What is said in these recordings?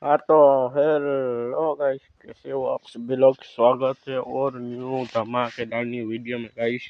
हाँ तो hello guys, कैसे हो आप सभी लोग। स्वागत है और न्यू धमाकेदार वीडियो में गाइस।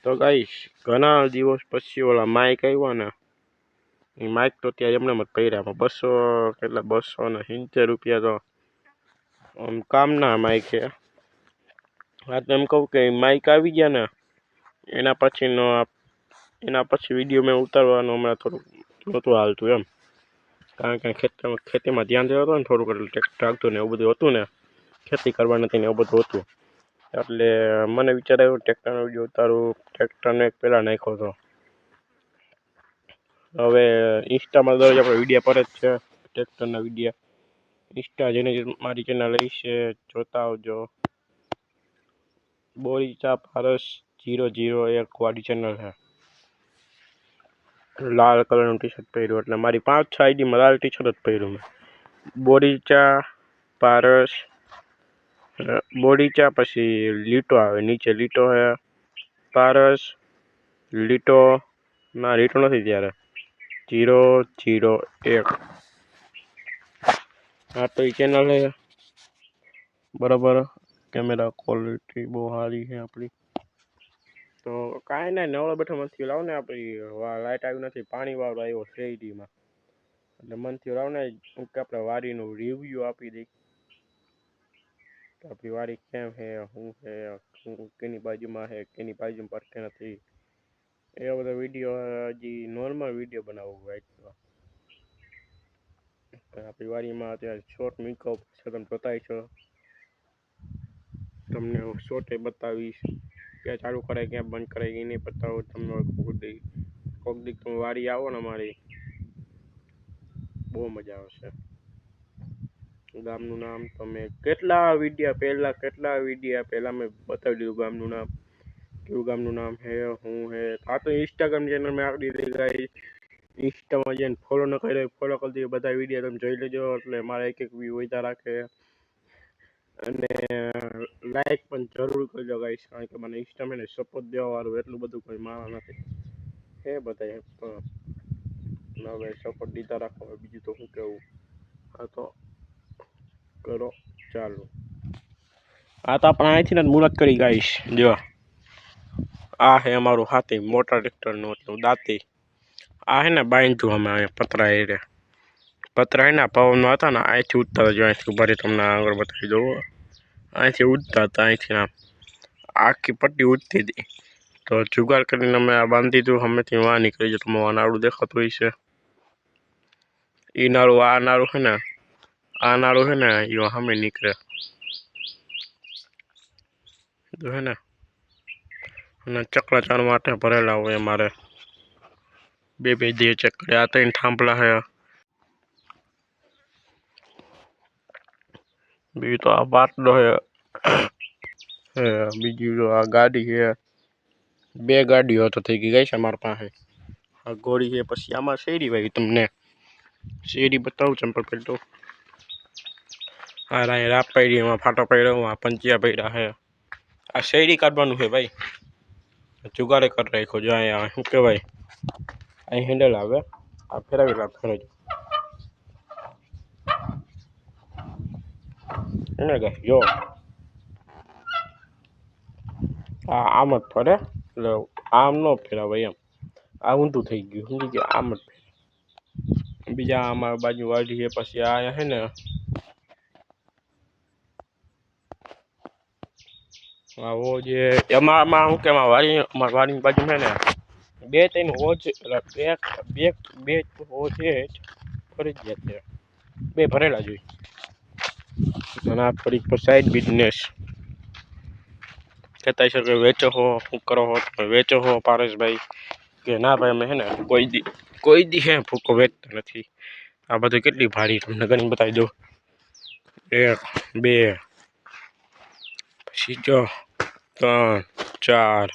तो गाइस, ઘણા દિવસ પછી ઓલા માઇક આવ્યા ને, એ માઇક તો ત્યાં એમને મત પડ્યા 270 રૂપિયા તો આમ કામના માઇક છે. હા તો એમ કહું કે માઇક આવી ગયા ને એના પછી વિડીયો મેં ઉતારવાનું હમણાં થોડુંક નહોતું હાલતું એમ, કારણ કે ખેતીમાં ધ્યાન દેવા હતો ને થોડુંક, એટલે ટ્રેક્ટર ને એવું બધું હતું ને, ખેતી કરવા નથી ને એવું બધું હતું, એટલે મને વિચાર આવ્યો ટ્રેક્ટરનો વિડીયો ઉતારું. ટ્રેક્ટરને એક પહેલાં નાખ્યો હતો, હવે ઇન્સ્ટામાં દરરોજ આપણે વિડીયો પર જ છે ટ્રેક્ટરના વિડીયા. ઇન્સ્ટા જેને મારી ચેનલ છે જોતા આવજો. બોરીચા પારસ 001 વાળી ચેનલ છે. લાલ કલરનું ટી શર્ટ પહેર્યું, એટલે મારી 5-6 આઈડીમાં લાલ ટી શર્ટ જ પહેર્યું મેં. બોરીચા પારસ, બોડીચા પછી લીટો આવે, નીચે લીટો હે, પારસ લીટો ના, લીટો નથી ત્યારે 001. હા તો એ ચેનલ હે બરાબર, કેમેરા ક્વોલિટી બહુ સારી છે આપણી. તો કાંઈ નહીં, નવરો બેઠો મનથી લાવ ને, આપણી લાઇટ આવી નથી, પાણી વાળો આવ્યો શેરડીમાં, એટલે મનથી લાવ ને કે આપણે વાડીનું રિવ્યૂ આપી દઈ. આપણી વાડી કેમ છે, શું છે, કેની બાજુમાં છે, કેની બાજુમાં પડકે નથી, એવા બધા વિડીયો. હજી નોર્મલ વિડીયો બનાવવું હોય તો આપણી વાડીમાં અત્યારે શોર્ટ મૂક્યો છે, તમે બતાવી છો, તમને શોર્ટે બતાવીશ, ક્યાં ચાલુ કરાય ક્યાં બંધ કરાય એ નહીં બતાવું તમને. કોક દી તમે વાડી આવો ને અમારી, બહુ મજા આવશે. ગામનું નામ તમે કેટલા વિડીયા પહેલા મેં બતાવી દીધું, ગામનું નામ કેવું, ગામનું નામ હે હું હે. આ તો ઇન્સ્ટાગ્રામ ચેનલ મેં આપી દીધી ગાઈસ. ઇન્સ્ટામાં જઈને ફોલો ન કર્યો ફોલો કરી દીધો. બધા વિડીયો તમે જોઈ લેજો, એટલે મારા એક વ્યૂ વધ્યા રાખે. અને લાઈક પણ જરૂર કરજો ગાઈસ, કારણ કે મને ઇન્સ્ટામાં ને સપોર્ટ દેવાવાળું એટલું બધું કોઈ માણસ નથી. હે બધા પણ હવે સપોર્ટ દીધા રાખો. બીજું તો શું કહેવું. હા તો કરો ચાલુ. આ તો આપણે અહીંથી ને મુહૂર્ત કરી ગાઈશ. જો આ હે અમારું હાથી, મોટા ટ્રેક્ટરનું એટલું દાંતી. આ હે ને બાંધ્યું અમે અહીંયા પતરા એ પતરા હે ને પવનમાં હતા ને, અહીંથી ઉડતા જો અહીંથી ઉભા રહી તમને આગળ બતાવી દઉં. અહીંથી ઉડતા હતા, અહીંથી આખી પટ્ટી ઉડતી હતી. તો જુગાડ કરીને અમે આ બાંધી દીધું. હમેથી વાં નીકળી જાય, તમે નાળું દેખાતું હોય છે એ નાળું. આ નાળું છે ને, આ નાળું છે ને એ સામે નીકળે તો હે ને. અને ચકલા ચાણ માટે ભરેલા હોય અમારે, બે દે ચકડે. આ 3 થાંભલા છે. બીજું તો આ બાટલો છે, બીજું તો આ ગાડી છે. 2 ગાડીઓ તો થઈ ગઈ ગઈ છે અમારી પાસે. આ ઘોડી છે. પછી આમાં શેરડી વાવી, તમને શેરડી બતાવું ચંપલ પહેરતો. આ રાપ પડી, એમાં ફાટો પડ્યો, આ પંચિયા પડ્યા છે. આ શેરડી કાઢવાનું છે ભાઈ, જુગાડે કરી રાખ્યો. જો અહીંયા શું કહેવાય, અહીં હેન્ડલ આવે, આ ફેરવી ફેરવજો એને ગાય. જો આમ જ ફરે, એટલે આમ ન ફેરવાય એમ. આ ઊંધું થઈ ગયું, સમજી ગયા, આમ જ ફેર. બીજા આમાં બાજુ વાડી છે. પછી આ છે ને આવો જે એમાં શું કે વાડીની બાજુ છે ને 2-3 હોજ, બે હોજ છે ફરજિયાત છે, 2 ભરેલા જોઈએ. અને આ થોડીક સાઈડ બિઝનેસ કહેતા છે કે વેચો હો, શું કરો હો, વેચો હો પારેશભાઈ કે ના ભાઈ અમે છે ને કોઈ દી હે ભૂકો વેચતા નથી. આ બધું કેટલી ભારી તમને ઘણી બતાવી દઉં. 1 2 પછી જો 3 4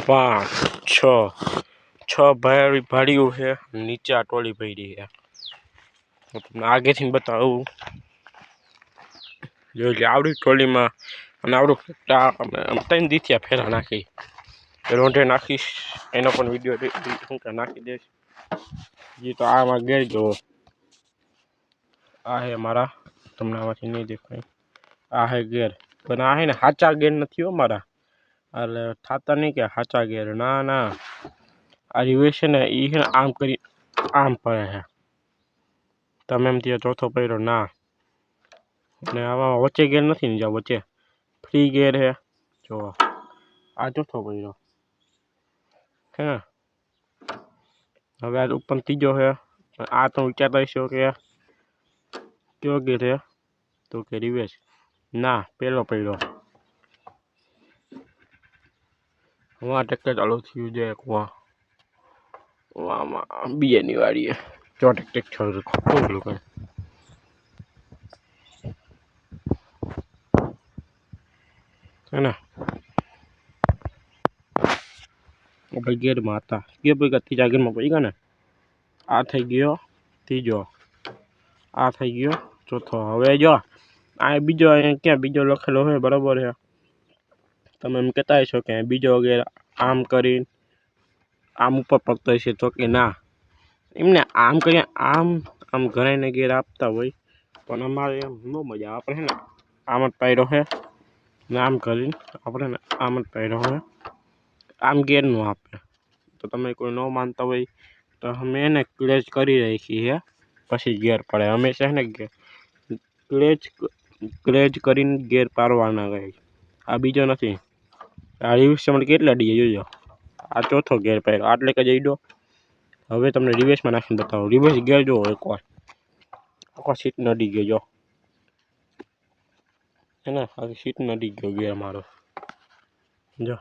5 6 ભાડીઓ છે. નીચે આ ટોળી ભરી છે. તમને આગેથી બતાવું. જોઈ આવડી ટ્રોલીમાં અને આવડું 3 દીથિયા ફેરા નાખી, રોંઢે નાખીશ. એનો પણ વિડીયો શું કે નાખી દઈશ. જે તો આમાં ગેર જવો, આ હે મારા, તમને આમાંથી નહીં દેખાય, આ હે ગેર, પણ આ હે ને સાચા ગેર નથી હો મારા, એટલે થતા નહીં કે સાચા ગેર, ના ના, આ રિવેશ છે ને એ છે ને આમ કરી આમ પડે છે, તમે એમ ત્યાં ચોથો પડ્યો ના, ને આમાં વચ્ચે ગેર નથી ને, જ્યાં વચ્ચે ફ્રી ગેર છે, જો આ ચોથો પડ્યો હે, હવે આ ઉપર ત્રીજો છે, આ તો વિચારતા હશો કે કયો ગેર છે, તો કે રિવેશ, ના પેલો પડ્યો, વાં ટ્રેક્ટર ચાલુ થયું છે, એક વાંમાં બીજાની વાડીએ જો ટ્રેક્ટર ચાલુ ખોટું કરે હે ને, આપણે ગેરમાં હતા, ગેર પૈકા ત્રીજા ગેરમાં પડી ગયા ને, આ થઈ ગયો ત્રીજો, આ થઈ ગયો ચોથો, હવે જો આ બીજો ક્યાં બીજો લખેલો હોય બરાબર છે, તમે એમ કહેતા હશો કે બીજો ગેર આમ કરીને આમ ઉપર પડતો હશે, તો કે ના, એમને આમ કરીને આમ આમ ઘણાને ગેર આપતા હોય, પણ અમારે એમ ન મજા, આપણે છે ને આમ જ પાડ્યો છે ને, આમ કરીને આપણે ને આમ જ પાડ્યો છે, આમ ગેર નો આપે, તો તમે કોઈ ન માનતા હોય તો અમે એને ક્લેચ કરી રાખી છે, પછી ગેર પડે, હંમેશા છે ને ક્લેચ કરીને ગેર પાડવાના ગઈ, આ બીજો નથી, આ રિવેશ મને કેટલા ડીએ જોજો, આ ચોથો ગેર પાડ્યો, આટલે કે જઈ દો, હવે તમને રિવેશમાં નાખીને બતાવો, રિવેશ ગેર જો એકવાર આખો સીટ નડી ગયો જો, હે ને આખી સીટ નડી ગયો ગેર મારો જો,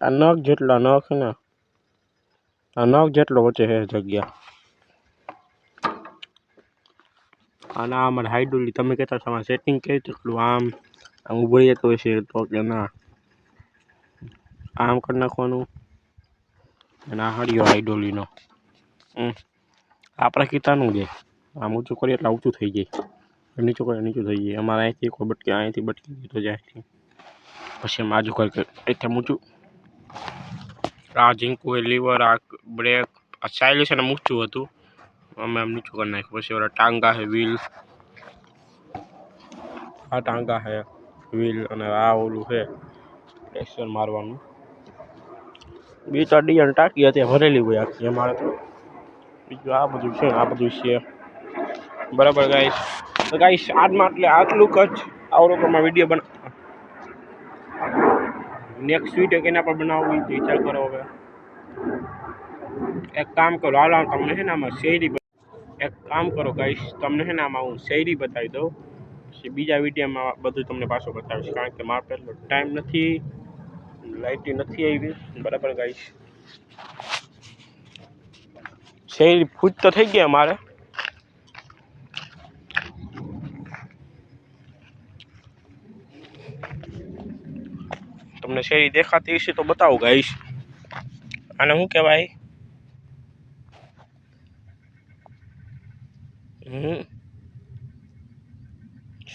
આ નખ જેટલા નખ છે ને, આ નખ જેટલો વચ્ચે છે જગ્યા, અને આ અમારે હાઈડ્રોલી, તમે કહેતા તમારે સેટિંગ કેવી તેટલું આમ આમ ઉભરી જતો હશે, તો કે ના આમ કરી નાખવાનું, અને આ હળિયો હાઈડ્રોલીનો, આપણે કીતાનું છે, આમ ઊંચું કરીએ એટલે ઊંચું થઈ જાય, નીચું કરીએ નીચું થઈ જાય, અમારે અહીંથી કોઈ બટકી અહીંથી બટકી તો જાય, પછી એમ આજુ કરી અહીંથી ઊંચું, આ ઝીંકું એ લીવર, આ બ્રેક, આ સાયલેન્સર ને ઊંચું હતું, અમે આમ નીચું કરી નાખ્યું, પછી ઓલા ટાંગા છે વ્હીલ, આ ટાંગા છે વ્હીલ, અને આ ઓલું છે પ્રેશર મારવાનું, બી તો ડીઝલ ટાંકી હતી ભરેલી હોય આખી અમારે, તો બીજું આ બધું છે, આ બધું છે બરાબર ગાઈસ, તો ગાઈસ આજમાં એટલે આટલું જ, આવડો પ્રમાણે વિડીયો બના, નેક્સ્ટ વિડીયો કેના પર બનાવવું તો વિચાર કરો, હવે એક કામ કરો, હાલો તમને છે ને આમાં શેરી, એક કામ કરો ગાઈસ, તમને છે ને આમાં હું શેરી બતાવી દઉં, પછી બીજા વિડીયોમાં બધું તમને પાછું બતાવીશ, કારણ કે મારે એટલો ટાઈમ નથી, લાઇટ નથી આવી બરાબર ગાઈસ, શેરી ફૂટ તો થઈ ગયા મારે, તમને શેરી દેખાતી હશે તો બતાવું ગાઈસ, આને શું કહેવાય,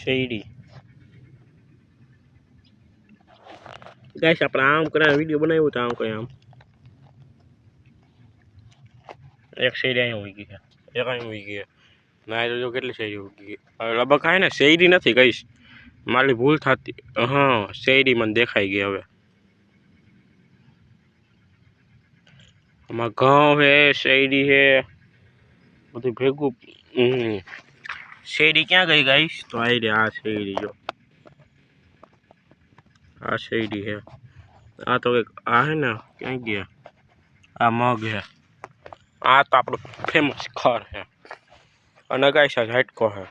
શેરી ગાઈસ, આપણે આમ કરીને વિડીયો બનાવ્યો તો આમ કઈ આમ એક શેરી અહીંયા ઉગી ગયા, એક અહીંયા ઉગી ગયા, ના તો જો કેટલી શેરી ઉગી ગઈ, લગભગ કાંઈ ને શેરી નથી કહીશ, મારી ભૂલ થતી, હા શેરી મને દેખાઈ ગઈ, હવે આમાં ઘઉં છે, શેરી છે, બધું ભેગું, શેરી ક્યાં ગઈ ગાઈસ, તો આવી રે આ શેરી જો, આ શેરી છે, આ તો આ હે ને ક્યાં ગયા, આ મગ છે, આ તો આપણું ફેમસ ખર છે, અને ગાઈસ આ ઝાટકો છે,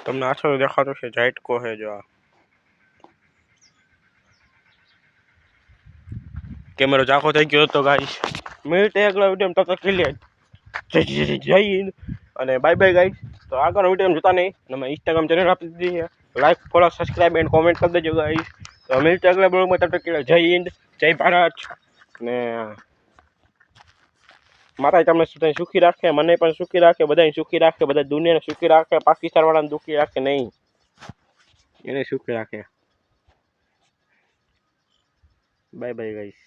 તમને આછો દેખાતો છે, ઝાટકો છે જો, આ કેમેરો ઝાખો થઈ ગયો હતો ગાઈસ, મિનિટ એકલા વિડીયો તક ક્લિયર જય હિન્દ, અને બાય બાય ગાઈસ, તો આગળ વિડીયો જોતા નહીં, અને મેં ઇન્સ્ટાગ્રામ ચેનલ આપી દીધી છે, like follow subscribe and comment કરી દેજો ગાઈસ, તો મિનિટ આગલા બ્લોગમાં તક ક્લિયર, જય હિન્દ જય ભારત, ને માતા તમને સુખી રાખે, મને પણ સુખી રાખે, બધાને સુખી રાખે, બધા દુનિયાને સુખી રાખે, પાકિસ્તાન વાળાને દુખી રાખે નહીં, એને સુખી રાખે. Bye bye guys.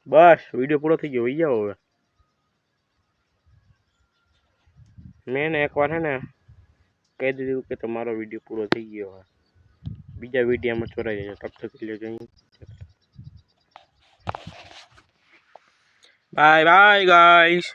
બસ વિડીયો પૂરો થઈ ગયો, વહી જાઓ હવે. મેં ને એકવાર હે ને કહી દીધું કે તમારો વિડીયો પૂરો થઈ ગયો હવે, બીજા વિડીયોમાં ચોરાઈ જાય. તબ તક લે જઈ. By bye guys.